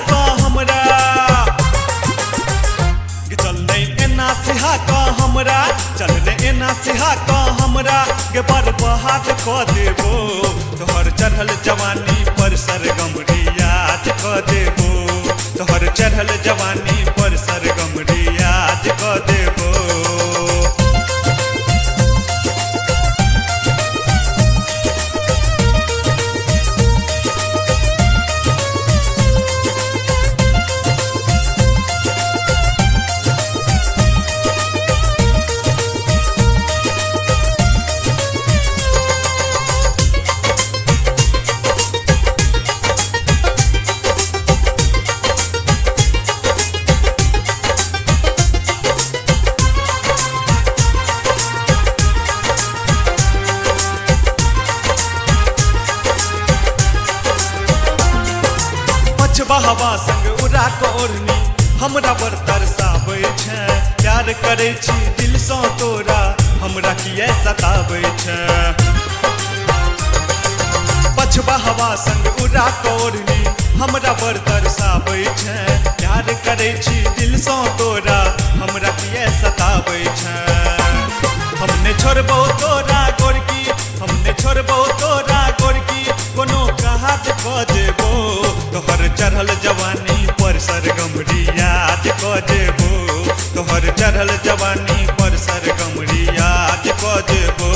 को हमरा चल नहीं एना सिहा को हमरा चल नहीं एना सिहा को हमरा के बर्बाद क देबो तोहर चढ़ल जवानी पर सरगम रियाज क देबो तोहर चढ़ल जवानी पर सरगम रियाज क देबो हवा संग उड़ा के ओढ़नी हमरा बर तरसाबै छै प्यार करै छी दिल सँ तोरा हमरा किए सताबै छै पछबा हवा संग उड़ा के ओढ़नी हमरा बर तरसाबै छै प्यार करै छी दिल सँ तोरा हमरा किए सताबै छै हमने छोड़बौ तोरा गोरकी हमने छोड़बौ तोरा गोरकी कोनो काज क देबो तोहर चढ़ल जवानी पर सरगम रियाज क देबो तोहर चढ़ल जवानी पर सरगम रियाज क देबो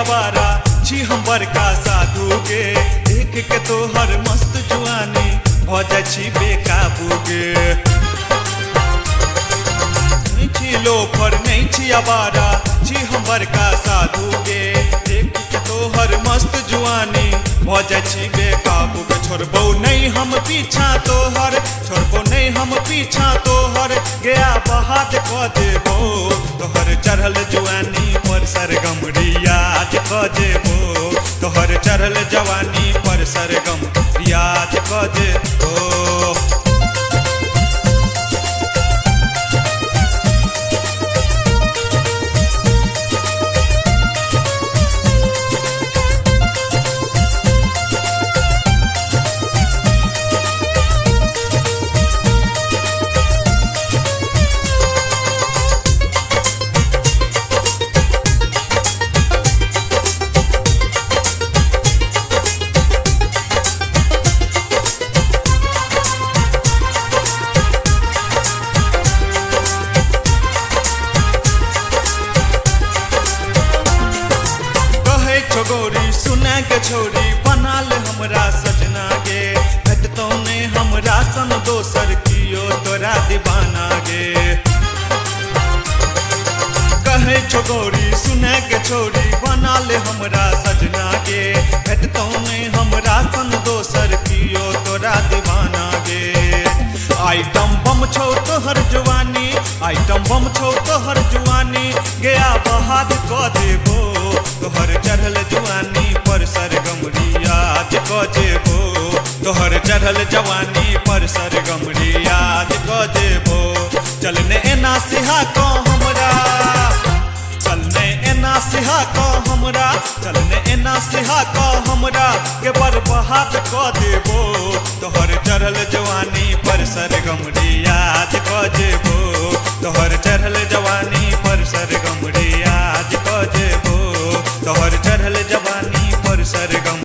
आवारा छी हम बड़का साधु के देख के तोहर मस्त जुआनी भ जाइ छी बेकाबू के नहीं छी लोफर नहीं छी आवारा छी हम बड़का साधु के देख के तोहर मस्त जुआनी भ जाइ छी बेकाबू के छोड़बौ नहीं हम पीछा तोहर छोड़बौ नहीं हम पीछा तोहर गया बहाद क देबो तोहर चढ़ल जुआनी पर सरगम रियाज क देबो तोहर चढ़ल जवानी पर सरगम रियाज क देबो गोरी सुना के छोरी बना ले हमरा सजना गे भेटतौ ने हमरा सन दोसर कियो तोरा दीवाना गे कहे छो गोरी सुना के छोरी बना ले हमरा सजना गे भेटतौ ने हमरा सन दोसर कियो तोरा दीवाना गे आइटम बम छौ तोहर जवानी आइटम बम छौ तोहर जवानी गया बहाद क देबो तोहर चढ़ल जवानी पर सरगम रियाज क देबो तोहर चढ़ल जवानी पर सरगम रियाज क देबो चलने एना सिहा को हमरा चलने एना सिहा को हमरा चलने एना सिहा को हमरा के बर्बाद क देबो तोहर चढ़ल जवानी पर सरगम रियाज क देबो तोहर चढ़ल जवानी पर सरगम रियाज